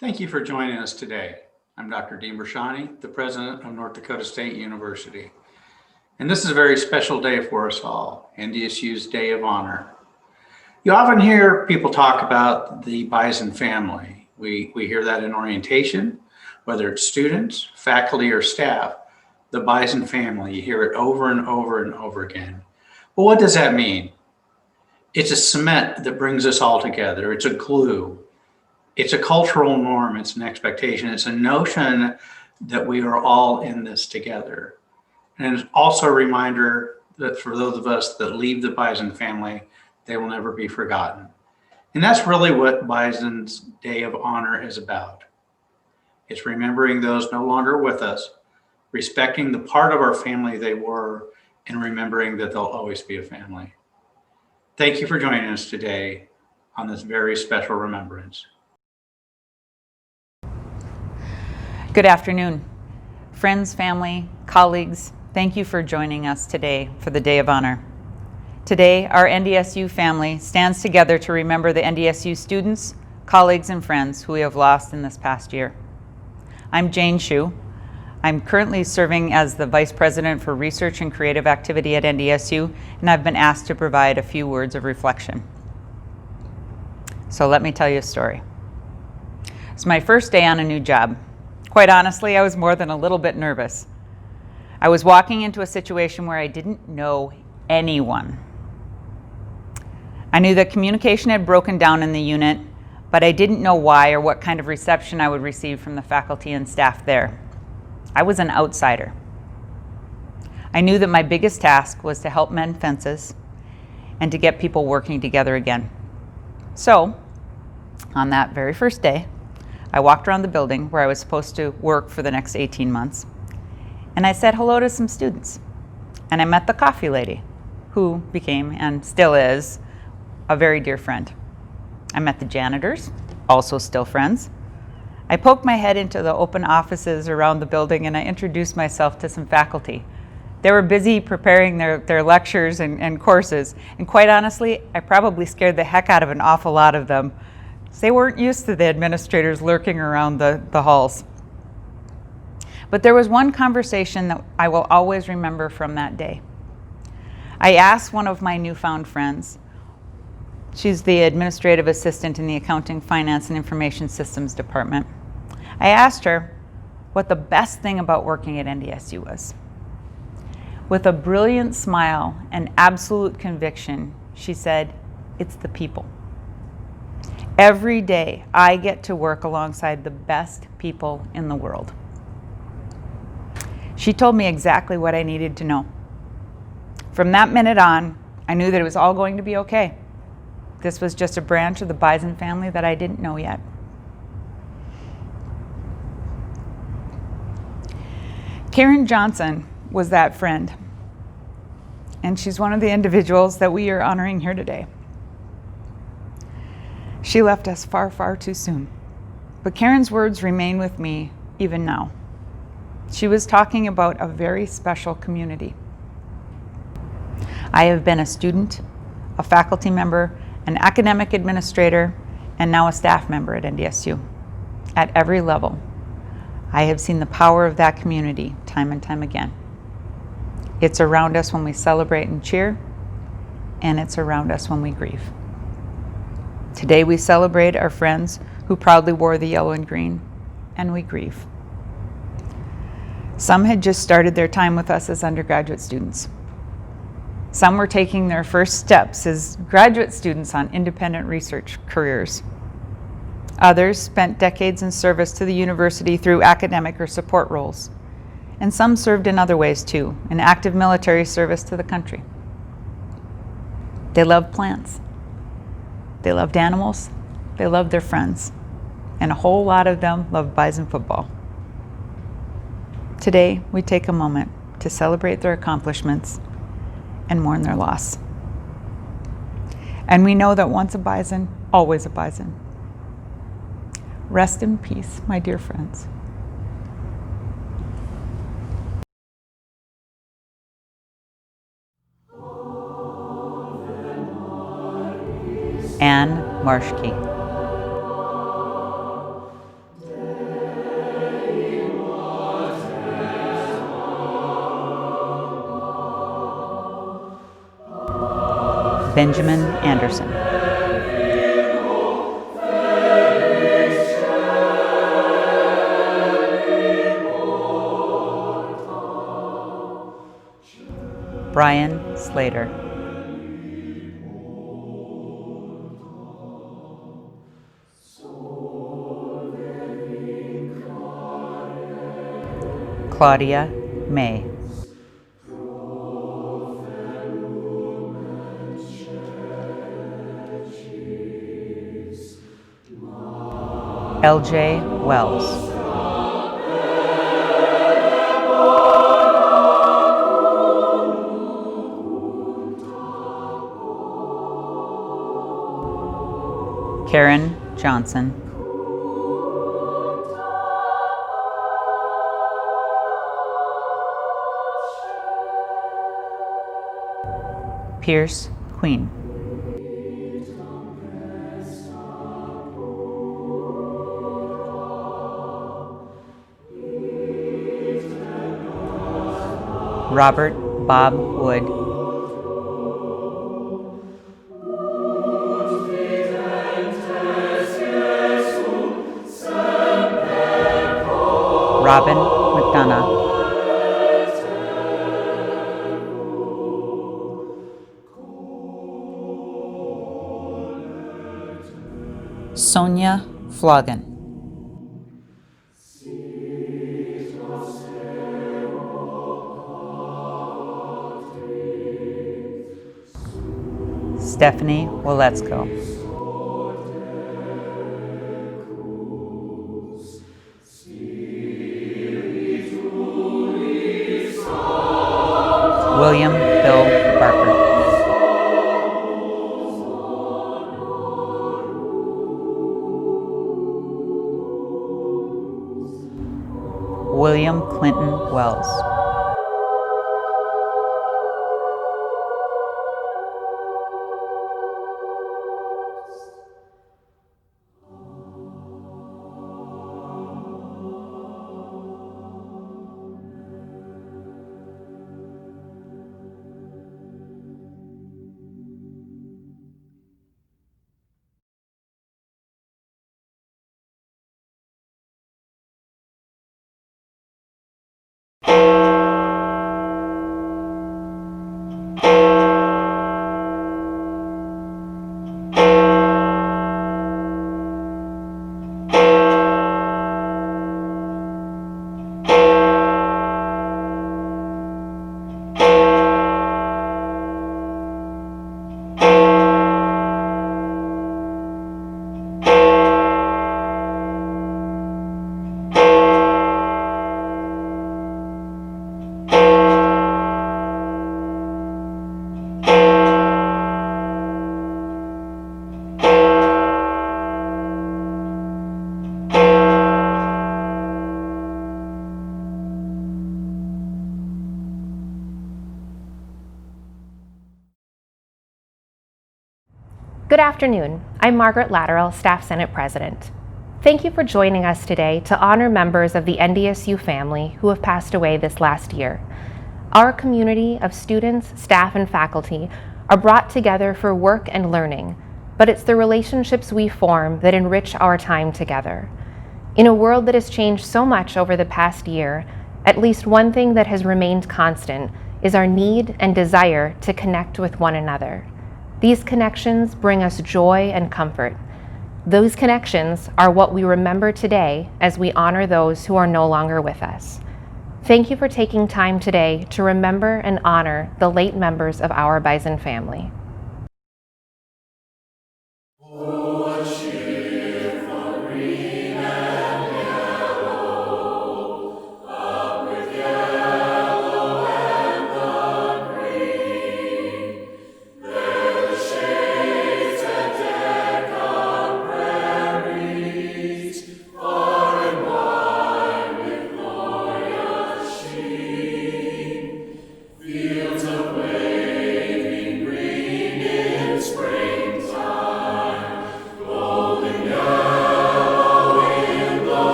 Thank you for joining us today. I'm Dr. Dean Bershani, the president of North Dakota State University. And this is a very special day for us all, NDSU's Day of Honor. You often hear people talk about the Bison family. We hear that in orientation, whether it's students, faculty, or staff, the Bison family, you hear it over and over and over again. But what does that mean? It's a cement that brings us all together. It's a glue. It's a cultural norm. It's an expectation. It's a notion that we are all in this together. And it's also a reminder that for those of us that leave the Bison family, they will never be forgotten. And that's really what Bison's Day of Honor is about. It's remembering those no longer with us, respecting the part of our family they were, and remembering that they'll always be a family. Thank you for joining us today on this very special remembrance. Good afternoon. Friends, family, colleagues, thank you for joining us today for the Day of Honor. Today, our NDSU family stands together to remember the NDSU students, colleagues, and friends who we have lost in this past year. I'm Jane Hsu. I'm currently serving as the Vice President for Research and Creative Activity at NDSU, and I've been asked to provide a few words of reflection. So let me tell you a story. It's my first day on a new job. Quite honestly, I was more than a little bit nervous. I was walking into a situation where I didn't know anyone. I knew that communication had broken down in the unit, but I didn't know why or what kind of reception I would receive from the faculty and staff there. I was an outsider. I knew that my biggest task was to help mend fences and to get people working together again. So, on that very first day, I walked around the building where I was supposed to work for the next 18 months, and I said hello to some students. And I met the coffee lady, who became, and still is, a very dear friend. I met the janitors, also still friends. I poked my head into the open offices around the building, and I introduced myself to some faculty. They were busy preparing their lectures and courses, and quite honestly, I probably scared the heck out of an awful lot of them. They weren't used to the administrators lurking around the halls. But there was one conversation that I will always remember from that day. I asked one of my newfound friends, she's the administrative assistant in the Accounting, Finance, and Information Systems department. I asked her what the best thing about working at NDSU was. With a brilliant smile and absolute conviction, she said, "It's the people. Every day, I get to work alongside the best people in the world." She told me exactly what I needed to know. From that minute on, I knew that it was all going to be okay. This was just a branch of the Bison family that I didn't know yet. Karen Johnson was that friend, and she's one of the individuals that we are honoring here today. She left us far, far too soon, but Karen's words remain with me even now. She was talking about a very special community. I have been a student, a faculty member, an academic administrator, and now a staff member at NDSU. At every level, I have seen the power of that community time and time again. It's around us when we celebrate and cheer, and it's around us when we grieve. Today we celebrate our friends who proudly wore the yellow and green, and we grieve. Some had just started their time with us as undergraduate students. Some were taking their first steps as graduate students on independent research careers. Others spent decades in service to the university through academic or support roles. And some served in other ways too, in active military service to the country. They loved plants. They loved animals. They loved their friends. And a whole lot of them loved Bison football. Today, we take a moment to celebrate their accomplishments and mourn their loss. And we know that once a Bison, always a Bison. Rest in peace, my dear friends. Marschke. Benjamin Anderson. Brian Slator. Claudia May. L.J. Wells. Karen Johnson. Pierce Queen. Robert Bob Wood. Robin McDonough. Sonja Flaagan. Stephanie Waletzko. William Bill Barker. William Clinton Wells. Good afternoon. I'm Margaret Latterall, Staff Senate President. Thank you for joining us today to honor members of the NDSU family who have passed away this last year. Our community of students, staff, and faculty are brought together for work and learning, but it's the relationships we form that enrich our time together. In a world that has changed so much over the past year, at least one thing that has remained constant is our need and desire to connect with one another. These connections bring us joy and comfort. Those connections are what we remember today as we honor those who are no longer with us. Thank you for taking time today to remember and honor the late members of our Bison family.